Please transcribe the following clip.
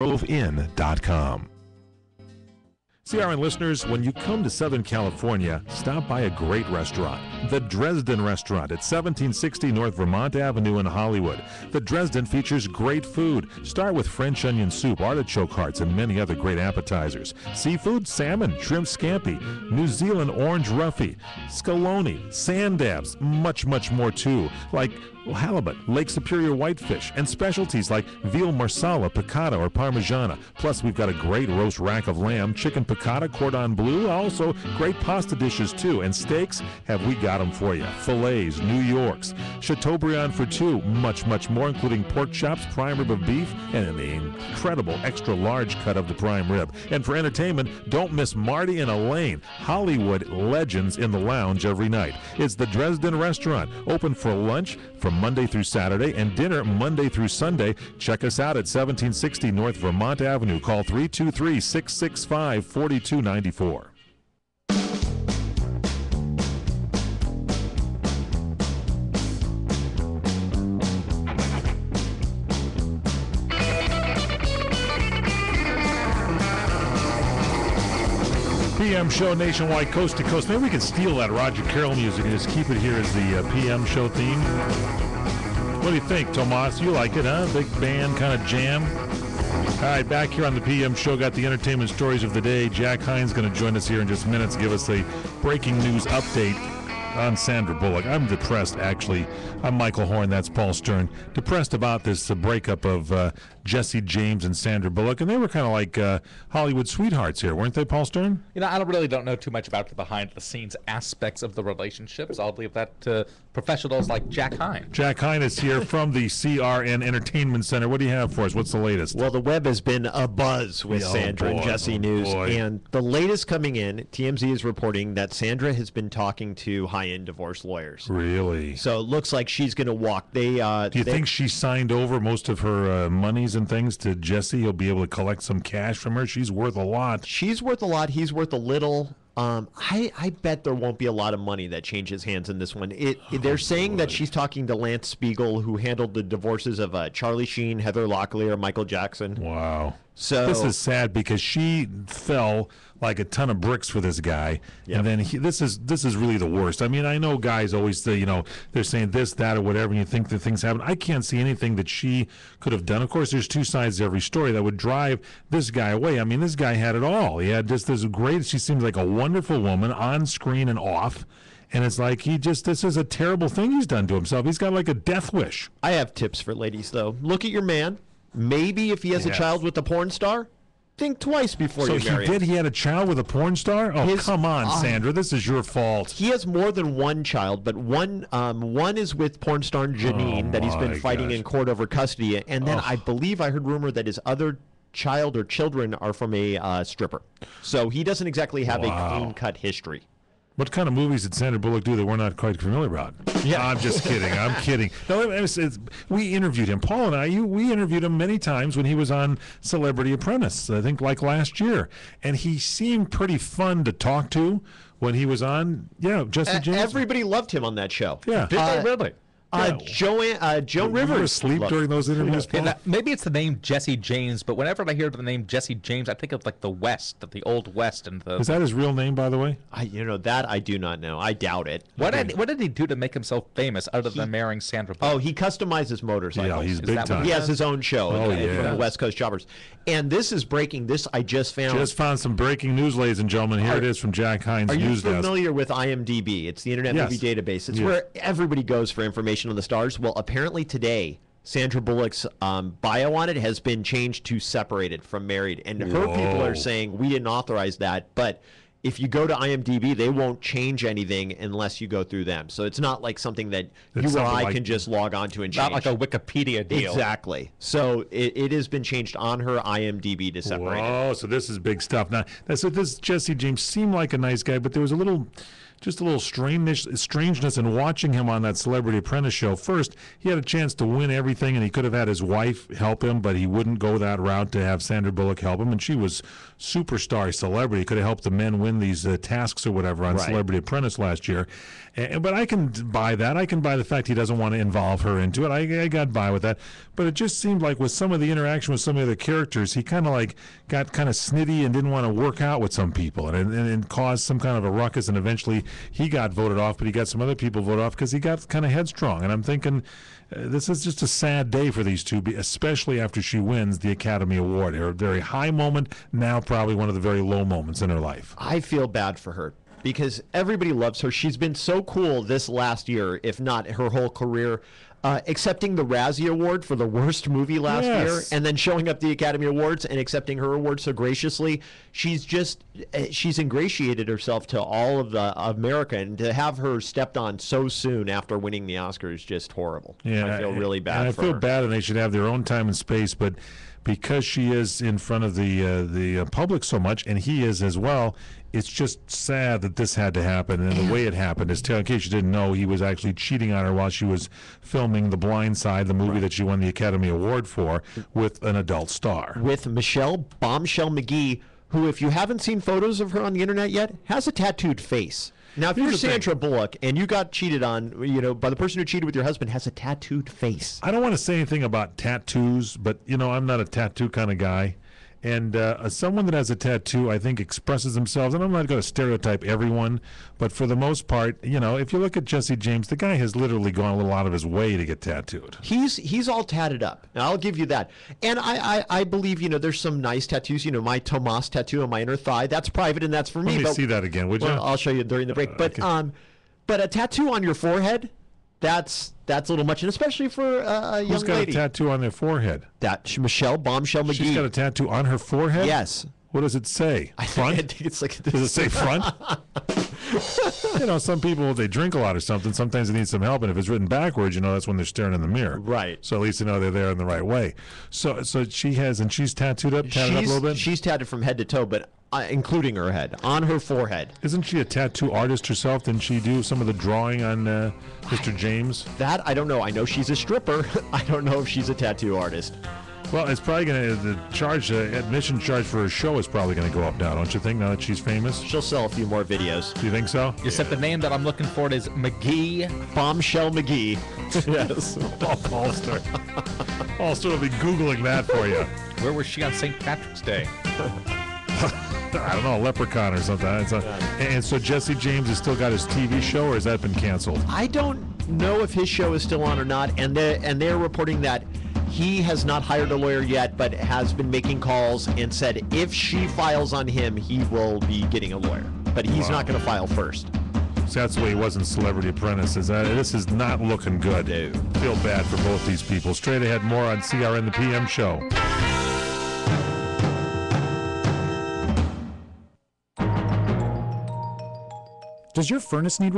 groveinn.com. CRN listeners, when you come to Southern California, stop by a great restaurant, the Dresden Restaurant at 1760 North Vermont Avenue in Hollywood. The Dresden features great food. Start with French onion soup, artichoke hearts, and many other great appetizers. Seafood, salmon, shrimp scampi, New Zealand orange roughy, scaloni, sand dabs, much, much more too, like halibut, Lake Superior whitefish, and specialties like veal marsala, piccata, or parmigiana. Plus, we've got a great roast rack of lamb, chicken piccata, cordon bleu, also great pasta dishes too. And steaks, have we got them for you. Fillets, New Yorks, Chateaubriand for two, much, much more, including pork chops, prime rib of beef, and the incredible extra large cut of the prime rib. And for entertainment, don't miss Marty and Elaine, Hollywood legends in the lounge every night. It's the Dresden Restaurant, open for lunch from Monday through Saturday and dinner Monday through Sunday. Check us out at 1760 North Vermont Avenue. Call 323-665-4294. PM show nationwide, coast to coast. Maybe we can steal that Roger Carroll music and just keep it here as the PM show theme. What do you think, Tomas? You like it, huh? Big band kind of jam. All right, back here on the PM show, got the entertainment stories of the day. Jack Heine's going to join us here in just minutes, give us a breaking news update on Sandra Bullock. I'm depressed, actually. I'm Michael Horn, that's Paul Stern. Depressed about this breakup of Jesse James and Sandra Bullock, and they were kind of like Hollywood sweethearts here, weren't they, Paul Stern? You know, I don't know too much about the behind-the-scenes aspects of the relationships. I'll leave that to professionals like Jack Heine. Jack Heine is here from the CRN Entertainment Center. What do you have for us? What's the latest? Well, the web has been abuzz with Sandra and Jesse news, and the latest coming in, TMZ is reporting that Sandra has been talking to high-end divorce lawyers. Really? So it looks like she's going to walk. Do you think she signed over most of her monies and things to Jesse? He'll be able to collect some cash from her. She's worth a lot. She's worth a lot. He's worth a little. I bet there won't be a lot of money that changes hands in this one. They're saying that she's talking to Lance Spiegel, who handled the divorces of Charlie Sheen, Heather Locklear, Michael Jackson. Wow. So this is sad because she fell like a ton of bricks for this guy, and then this is really the worst. I mean, I know guys always say, they're saying this, that, or whatever, and you think that things happen. I can't see anything that she could have done. Of course, there's two sides to every story that would drive this guy away. I mean, this guy had it all. He had just this great. She seems like a wonderful woman on screen and off. And it's like this is a terrible thing he's done to himself. He's got like a death wish. I have tips for ladies, though. Look at your man. Maybe if he has a child with a porn star, think twice before you marry him. He had a child with a porn star? Oh, come on, Sandra. This is your fault. He has more than one child, but one is with porn star Janine that he's been fighting in court over custody. And then I believe I heard rumor that his other child or children are from a stripper. So he doesn't exactly have a clean-cut history. What kind of movies did Sandra Bullock do that we're not quite familiar about? Yeah, I'm just kidding. I'm kidding. No, we interviewed him. Paul and I, we interviewed him many times when he was on Celebrity Apprentice, I think like last year. And he seemed pretty fun to talk to when he was on, Jesse James. Everybody loved him on that show. Yeah. Did they really? Joe Rivers. You were asleep during those interviews, Paul? Maybe it's the name Jesse James, but whenever I hear the name Jesse James, I think of like the West, the Old West, and the. Is that his real name, by the way? That I do not know. I doubt it. What did he do to make himself famous other than marrying Sandra Bullock? Oh, he customizes motorcycles. Yeah, he's big time. He has his own show from the West Coast Jobbers. And this is breaking. This I just found. Just found some breaking news, ladies and gentlemen. Here it is from Jack Heine's news desk. Are you familiar with IMDb? It's the Internet Movie Database. It's where everybody goes for information on the stars. Well, apparently today, Sandra Bullock's bio on it has been changed to separated from married. And her people are saying, we didn't authorize that. But if you go to IMDb, they won't change anything unless you go through them. So it's not like something that you or I can just log on to and change. Not like a Wikipedia deal. Exactly. So it has been changed on her IMDb to separate. Oh, so this is big stuff. Now, this Jesse James seemed like a nice guy, but there was a little just a little strangeness in watching him on that Celebrity Apprentice show. First, he had a chance to win everything, and he could have had his wife help him, but he wouldn't go that route to have Sandra Bullock help him, and she was superstar celebrity. Could have helped the men win these tasks or whatever on Celebrity Apprentice last year. But I can buy that. I can buy the fact he doesn't want to involve her into it. I got by with that. But it just seemed like with some of the interaction with some of the other characters, he kind of like got kind of snitty and didn't want to work out with some people, and caused some kind of a ruckus. And eventually he got voted off, but he got some other people voted off because he got kind of headstrong. And I'm thinking, this is just a sad day for these two, especially after she wins the Academy Award. Her very high moment, now probably one of the very low moments in her life. I feel bad for her because everybody loves her. She's been so cool this last year, if not her whole career. Accepting the Razzie Award for the worst movie last year, and then showing up at the Academy Awards and accepting her award so graciously. She's ingratiated herself to all of America, and to have her stepped on so soon after winning the Oscar is just horrible. Yeah, I feel really bad for her. I feel bad, and they should have their own time and space, but because she is in front of the public so much, and he is as well, it's just sad that this had to happen. And the way it happened is, in case you didn't know, he was actually cheating on her while she was filming The Blind Side, the movie that she won the Academy Award for, with an adult star. With Michelle Bombshell McGee, who, if you haven't seen photos of her on the internet yet, has a tattooed face. Now, if you're Sandra Bullock and you got cheated on, by the person who cheated with your husband, has a tattooed face. I don't want to say anything about tattoos, but, I'm not a tattoo kind of guy. And someone that has a tattoo, I think, expresses themselves. And I'm not going to stereotype everyone, but for the most part, if you look at Jesse James, the guy has literally gone a little out of his way to get tattooed. He's all tatted up. Now, I'll give you that. And I believe, there's some nice tattoos. My Tomas tattoo on my inner thigh, that's private and that's for me. Let me see that again, would you? Well, I'll show you during the break. But but a tattoo on your forehead, that's a little much, and especially for a young lady. Who's got a tattoo on their forehead? That's Michelle Bombshell McGee. She's got a tattoo on her forehead? Yes. What does it say? Front? I think it's like this. Does it say front? Some people, they drink a lot or something, sometimes they need some help, and if it's written backwards, that's when they're staring in the mirror. Right. So at least they're there in the right way. So she has, and she's tatted up a little bit? She's tatted from head to toe, but including her head, on her forehead. Isn't she a tattoo artist herself? Didn't she do some of the drawing on Mr. James? That, I don't know. I know she's a stripper. I don't know if she's a tattoo artist. Well, it's probably the admission charge for her show is probably going to go up now, don't you think, now that she's famous? She'll sell a few more videos. Do you think so? Except the name that I'm looking for is McGee. Bombshell McGee. Yes. Paulster will be Googling that for you. Where was she on St. Patrick's Day? I don't know, a leprechaun or something. And so Jesse James has still got his TV show, or has that been canceled? I don't know if his show is still on or not, and they're reporting that he has not hired a lawyer yet, but has been making calls and said if she files on him, he will be getting a lawyer. But he's not going to file first. So that's the way he was in Celebrity Apprentice. This is not looking good. Feel bad for both these people. Straight ahead, more on CRN the PM show. Does your furnace need